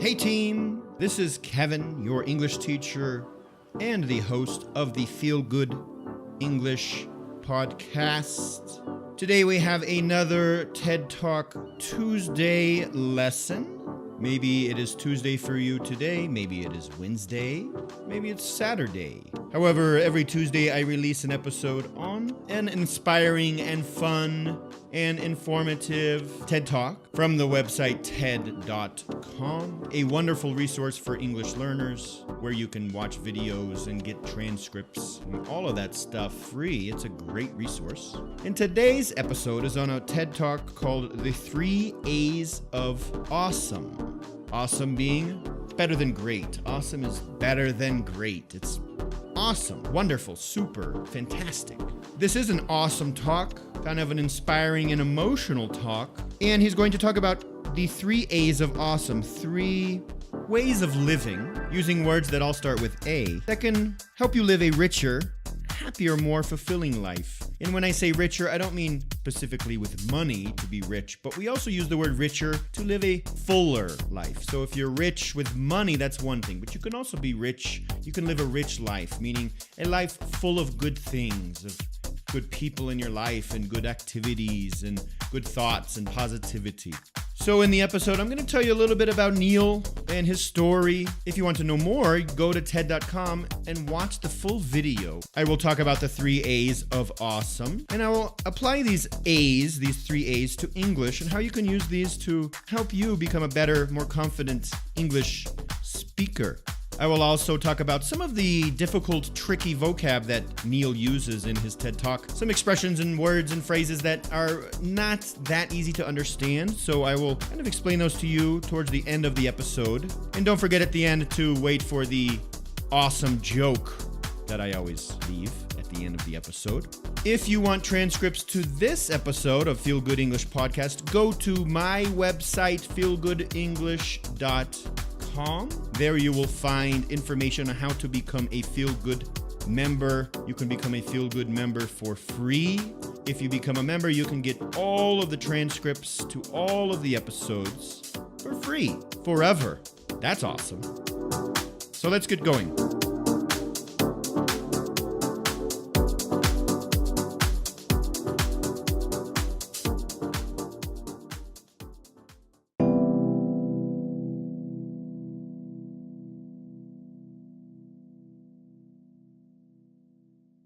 Hey team, this is Kevin, your English teacher and the host of the Feel Good English podcast. Today we have another TED Talk Tuesday lesson. Maybe it is Tuesday for you today, maybe it is Wednesday, maybe it's Saturday. However, every Tuesday I release an episode on an inspiring and fun and informative TED Talk from the website TED.com, a wonderful resource for English learners where you can watch videos and get transcripts and all of that stuff free. It's a great resource. And today's episode is on a TED Talk called The 3 A's of Awesome. Awesome being better than great. Awesome is better than great. It's awesome, wonderful, super, fantastic. This is an awesome talk, kind of an inspiring and emotional talk. And he's going to talk about the 3 A's of awesome, 3 ways of living using words that all start with A that can help you live a richer, happier, more fulfilling life. And when I say richer, I don't mean specifically with money to be rich, but we also use the word richer to live a fuller life. So if you're rich with money, that's one thing, but you can also be rich. You can live a rich life, meaning a life full of good things, of good people in your life and good activities and good thoughts and positivity. So in the episode, I'm going to tell you a little bit about Neil and his story. If you want to know more, go to TED.com and watch the full video. I will talk about the 3 A's of awesome, and I will apply these 3 A's to English and how you can use these to help you become a better, more confident English speaker. I will also talk about some of the difficult, tricky vocab that Neil uses in his TED Talk. Some expressions and words and phrases that are not that easy to understand, so I will kind of explain those to you towards the end of the episode. And don't forget at the end to wait for the awesome joke that I always leave at the end of the episode. If you want transcripts to this episode of Feel Good English Podcast, go to my website, feelgoodenglish.com. There you will find information on how to become a Feel Good member. You can become a Feel Good member for free. If you become a member, you can get all of the transcripts to all of the episodes for free, forever. That's awesome. So let's get going.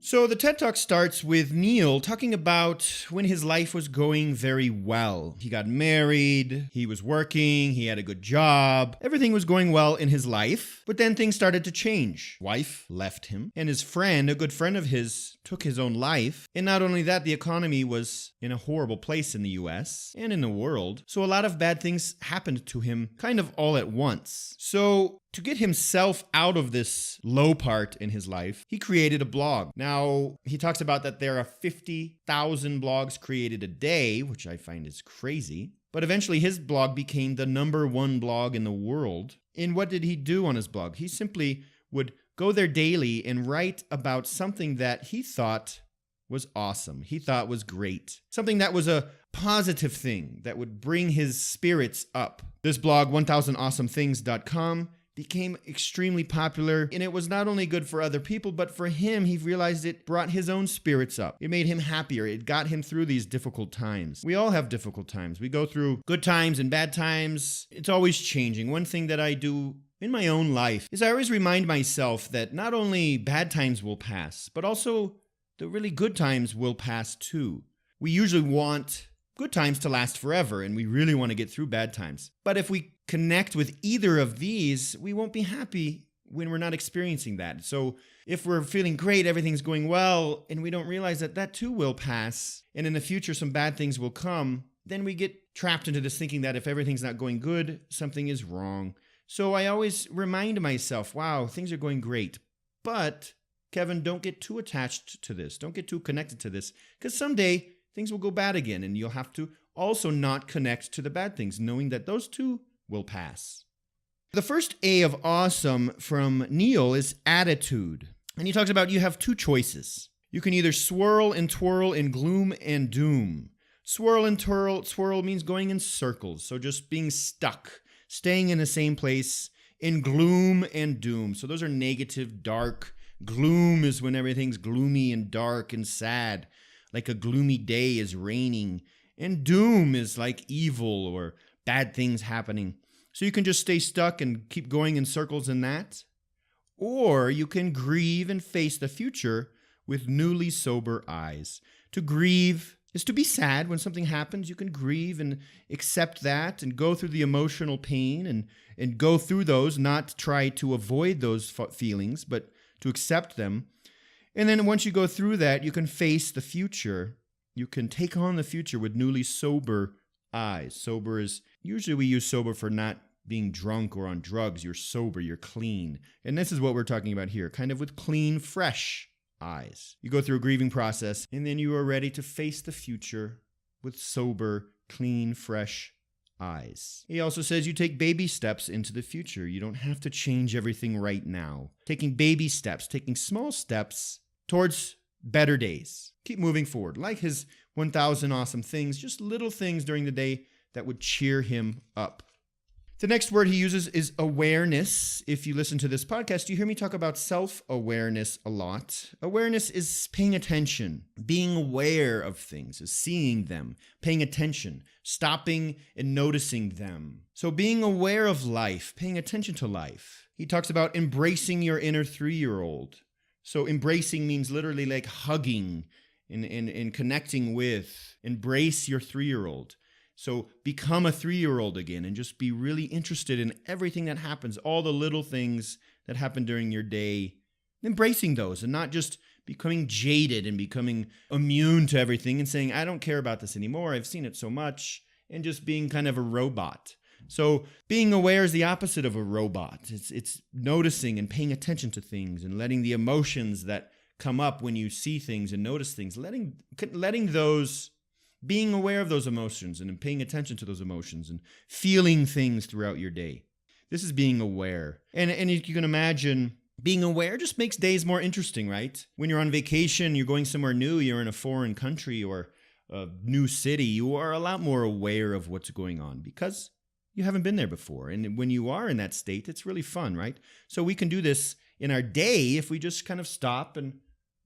So the TED Talk starts with Neil talking about when his life was going very well. He got married, he was working, he had a good job, everything was going well in his life, but then things started to change. Wife left him, and his friend, a good friend of his, took his own life. And not only that, the economy was in a horrible place in the US and in the world, so a lot of bad things happened to him kind of all at once. So to get himself out of this low part in his life, he created a blog. Now, he talks about that there are 50,000 blogs created a day, which I find is crazy. But eventually his blog became the #1 blog in the world. And what did he do on his blog? He simply would go there daily and write about something that he thought was awesome. He thought was great. Something that was a positive thing that would bring his spirits up. This blog, 1000awesomethings.com, became extremely popular, and it was not only good for other people, but for him, he realized it brought his own spirits up. It made him happier. It got him through these difficult times. We all have difficult times. We go through good times and bad times. It's always changing. One thing that I do in my own life is I always remind myself that not only bad times will pass, but also the really good times will pass too. We usually want good times to last forever, and we really want to get through bad times. But if we connect with either of these, we won't be happy when we're not experiencing that. So if we're feeling great, everything's going well, and we don't realize that that too will pass, and in the future some bad things will come, then we get trapped into this thinking that if everything's not going good, something is wrong. So I always remind myself, wow, things are going great. But, Kevin, don't get too attached to this. Don't get too connected to this, because someday things will go bad again, and you'll have to also not connect to the bad things, knowing that those too will pass. The first A of awesome from Neil is attitude. And he talks about you have 2 choices. You can either swirl and twirl in gloom and doom. Swirl and twirl means going in circles, so just being stuck staying in the same place in gloom and doom. So those are negative, dark. Gloom is when everything's gloomy and dark and sad, like a gloomy day is raining. And doom is like evil or bad things happening. So you can just stay stuck and keep going in circles in that. Or you can grieve and face the future with newly sober eyes. To grieve is to be sad when something happens. You can grieve and accept that and go through the emotional pain and go through those, not try to avoid those feelings, but to accept them. And then once you go through that, you can face the future. You can take on the future with newly sober eyes. Sober is, usually we use sober for not being drunk or on drugs. You're sober, you're clean. And this is what we're talking about here, kind of with clean, fresh eyes. You go through a grieving process, and then you are ready to face the future with sober, clean, fresh eyes. He also says you take baby steps into the future. You don't have to change everything right now. Taking baby steps, taking small steps towards better days. Keep moving forward. Like his 1,000 awesome things, just little things during the day that would cheer him up. The next word he uses is awareness. If you listen to this podcast, you hear me talk about self-awareness a lot. Awareness is paying attention, being aware of things, is seeing them, paying attention, stopping and noticing them. So being aware of life, paying attention to life. He talks about embracing your inner 3-year-old. So embracing means literally like hugging and connecting with. Embrace your 3-year-old. So become a 3-year-old again and just be really interested in everything that happens, all the little things that happen during your day, embracing those and not just becoming jaded and becoming immune to everything and saying, I don't care about this anymore. I've seen it so much, and just being kind of a robot. So being aware is the opposite of a robot. It's noticing and paying attention to things and letting the emotions that come up when you see things and notice things, letting those, being aware of those emotions and paying attention to those emotions and feeling things throughout your day. This is being aware. And you can imagine being aware just makes days more interesting, right? When you're on vacation, you're going somewhere new, you're in a foreign country or a new city, you are a lot more aware of what's going on because you haven't been there before. And when you are in that state, it's really fun, right? So we can do this in our day if we just kind of stop and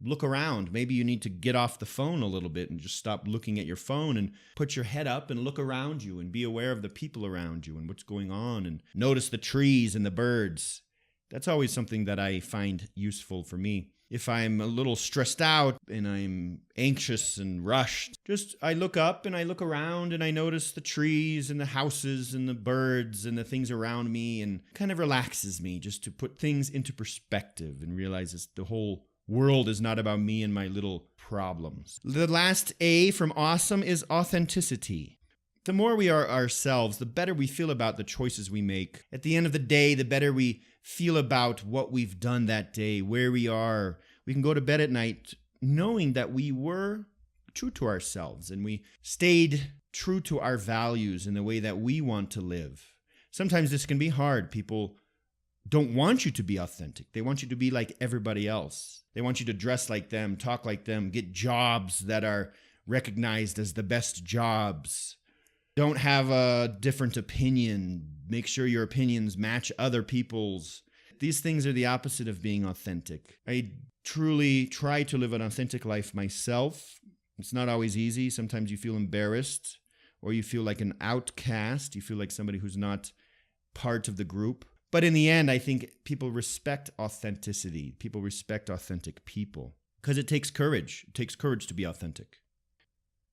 look around. Maybe you need to get off the phone a little bit and just stop looking at your phone and put your head up and look around you and be aware of the people around you and what's going on and notice the trees and the birds. That's always something that I find useful for me. If I'm a little stressed out and I'm anxious and rushed, just I look up and I look around and I notice the trees and the houses and the birds and the things around me, and kind of relaxes me just to put things into perspective and realize the whole world is not about me and my little problems. The last A from awesome is authenticity. The more we are ourselves, the better we feel about the choices we make. At the end of the day, the better we feel about what we've done that day, where we are. We can go to bed at night knowing that we were true to ourselves and we stayed true to our values in the way that we want to live. Sometimes this can be hard. People don't want you to be authentic. They want you to be like everybody else. They want you to dress like them, talk like them, get jobs that are recognized as the best jobs. Don't have a different opinion. Make sure your opinions match other people's. These things are the opposite of being authentic. I truly try to live an authentic life myself. It's not always easy. Sometimes you feel embarrassed or you feel like an outcast. You feel like somebody who's not part of the group. But in the end, I think people respect authenticity. People respect authentic people because it takes courage. It takes courage to be authentic.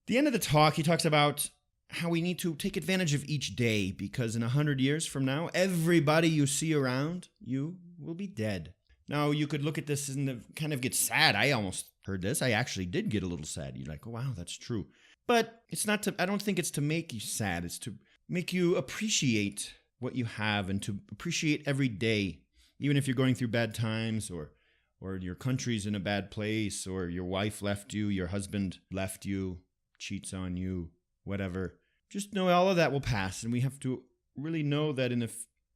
At the end of the talk, he talks about how we need to take advantage of each day because in 100 years from now, everybody you see around you will be dead. Now, you could look at this and kind of get sad. I almost heard this. I actually did get a little sad. You're like, oh, wow, that's true. But it's not to, I don't think it's to make you sad. It's to make you appreciate what you have and to appreciate every day, even if you're going through bad times or your country's in a bad place or your wife left you, your husband left you, cheats on you, whatever. Just know all of that will pass, and we have to really know that in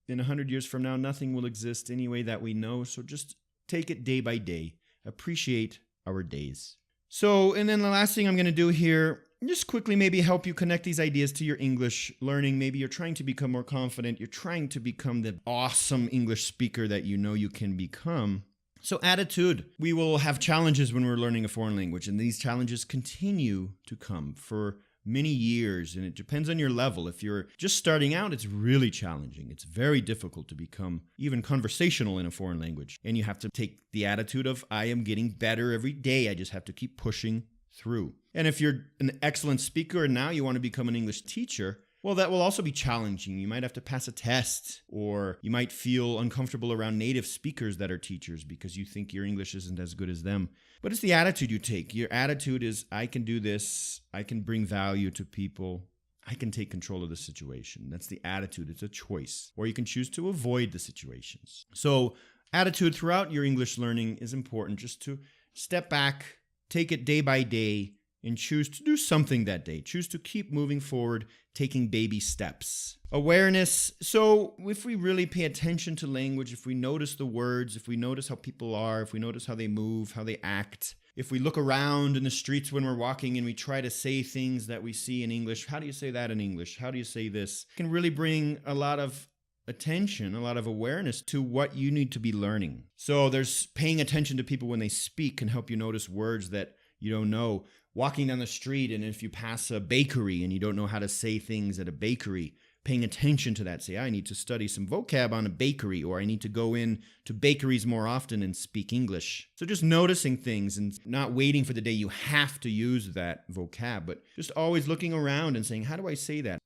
100 years from now, nothing will exist any way that we know. So just take it day by day. Appreciate our days. So, and then the last thing I'm going to do here just quickly maybe help you connect these ideas to your English learning. Maybe you're trying to become more confident. You're trying to become the awesome English speaker that you know you can become. So attitude. We will have challenges when we're learning a foreign language, and these challenges continue to come for many years, and it depends on your level. If you're just starting out, it's really challenging. It's very difficult to become even conversational in a foreign language. And you have to take the attitude of, I am getting better every day. I just have to keep pushing through. And if you're an excellent speaker and now you want to become an English teacher, well, that will also be challenging. You might have to pass a test, or you might feel uncomfortable around native speakers that are teachers because you think your English isn't as good as them. But it's the attitude you take. Your attitude is, I can do this. I can bring value to people. I can take control of the situation. That's the attitude. It's a choice. Or you can choose to avoid the situations. So attitude throughout your English learning is important, just to step back, take it day by day, and choose to do something that day. Choose to keep moving forward, taking baby steps. Awareness. So if we really pay attention to language, if we notice the words, if we notice how people are, if we notice how they move, how they act, if we look around in the streets when we're walking and we try to say things that we see in English, how do you say that in English? How do you say this? It can really bring a lot of attention, a lot of awareness to what you need to be learning. So there's paying attention to people when they speak can help you notice words that you don't know. Walking down the street, and if you pass a bakery and you don't know how to say things at a bakery, paying attention to that. Say, I need to study some vocab on a bakery, or I need to go in to bakeries more often and speak English. So just noticing things and not waiting for the day you have to use that vocab, but just always looking around and saying, how do I say that?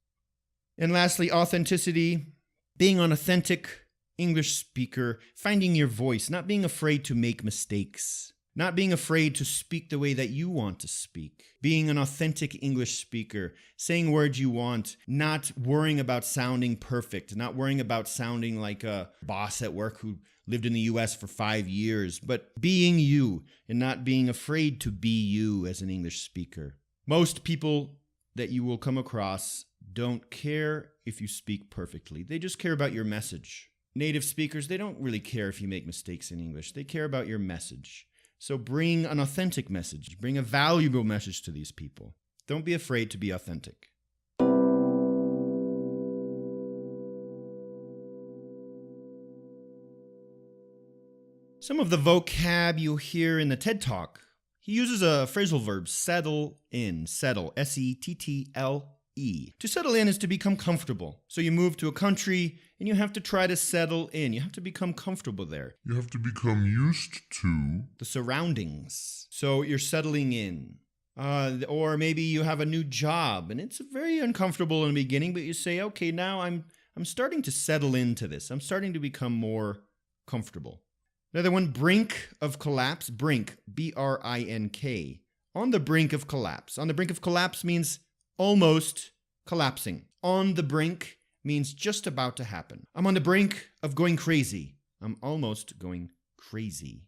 And lastly, authenticity, being an authentic English speaker, finding your voice, not being afraid to make mistakes. Not being afraid to speak the way that you want to speak. Being an authentic English speaker. Saying words you want. Not worrying about sounding perfect. Not worrying about sounding like a boss at work who lived in the US for 5 years. But being you and not being afraid to be you as an English speaker. Most people that you will come across don't care if you speak perfectly. They just care about your message. Native speakers, they don't really care if you make mistakes in English. They care about your message. So bring an authentic message. Bring a valuable message to these people. Don't be afraid to be authentic. Some of the vocab you'll hear in the TED Talk. He uses a phrasal verb, settle in. Settle, S-E-T-T-L-E. To settle in is to become comfortable. So you move to a country and you have to try to settle in. You have to become comfortable there. You have to become used to the surroundings. So you're settling in. Or maybe you have a new job and it's very uncomfortable in the beginning, but you say, okay, now I'm starting to settle into this. I'm starting to become more comfortable. Another one, brink of collapse. Brink, B-R-I-N-K. On the brink of collapse. On the brink of collapse means almost collapsing. On the brink means just about to happen. I'm on the brink of going crazy. I'm almost going crazy.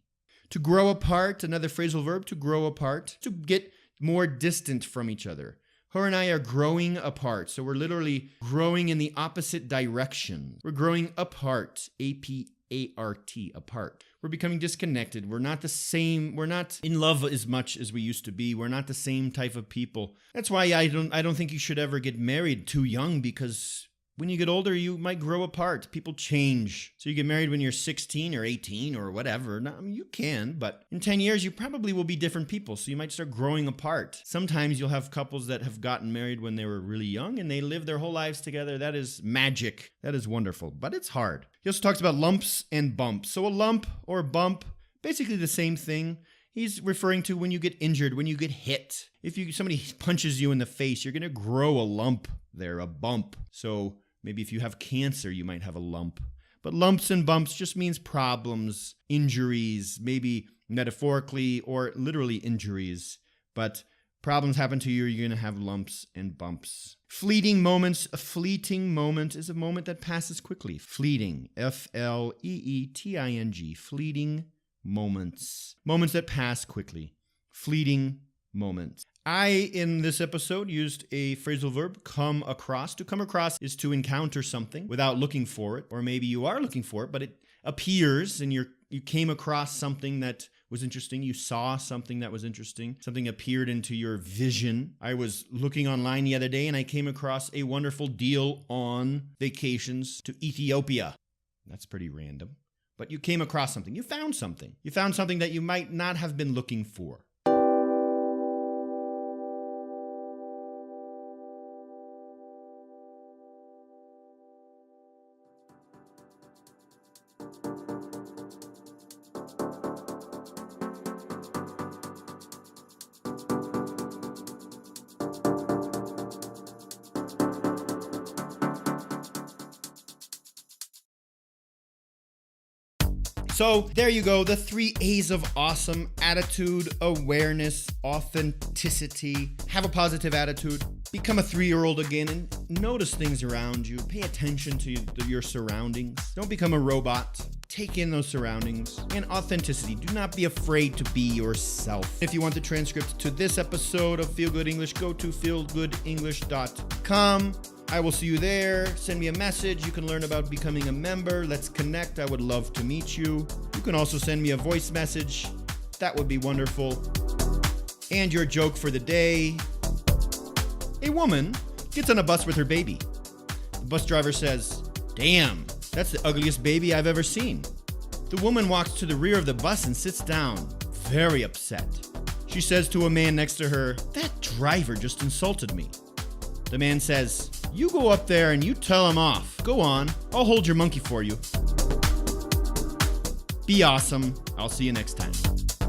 To grow apart, another phrasal verb, to grow apart, to get more distant from each other. Her and I are growing apart, so we're literally growing in the opposite direction. We're growing apart, A-P-A-R-T, apart. We're becoming disconnected. We're not the same. We're not in love as much as we used to be. We're not the same type of people. That's why I don't think you should ever get married too young, because when you get older, you might grow apart. People change. So you get married when you're 16 or 18 or whatever. Now, I mean, you can, but in 10 years, you probably will be different people. So you might start growing apart. Sometimes you'll have couples that have gotten married when they were really young and they live their whole lives together. That is magic. That is wonderful, but it's hard. He also talks about lumps and bumps. So a lump or a bump, basically the same thing. He's referring to when you get injured, when you get hit. If somebody punches you in the face, you're going to grow a lump there, a bump. So maybe if you have cancer, you might have a lump. But lumps and bumps just means problems, injuries, maybe metaphorically or literally injuries. But problems happen to you, you're going to have lumps and bumps. Fleeting moments. A fleeting moment is a moment that passes quickly. Fleeting. F-L-E-E-T-I-N-G. Fleeting moments. Moments that pass quickly. Fleeting moments. I, in this episode, used a phrasal verb, come across. To come across is to encounter something without looking for it, or maybe you are looking for it, but it appears and you came across something that was interesting. You saw something that was interesting. Something appeared into your vision. I was looking online the other day and I came across a wonderful deal on vacations to Ethiopia. That's pretty random. But you came across something. You found something. You found something that you might not have been looking for. So there you go, the 3 A's of awesome: attitude, awareness, authenticity. Have a positive attitude. Become a 3-year-old again and notice things around you. Pay attention to your surroundings. Don't become a robot. Take in those surroundings. And authenticity. Do not be afraid to be yourself. If you want the transcript to this episode of Feel Good English, go to feelgoodenglish.com. I will see you there. Send me a message. You can learn about becoming a member. Let's connect. I would love to meet you. You can also send me a voice message. That would be wonderful. And your joke for the day. A woman gets on a bus with her baby. The bus driver says, "Damn, that's the ugliest baby I've ever seen." The woman walks to the rear of the bus and sits down, very upset. She says to a man next to her, "That driver just insulted me." The man says, "You go up there and you tell him off. Go on, I'll hold your monkey for you." Be awesome. I'll see you next time.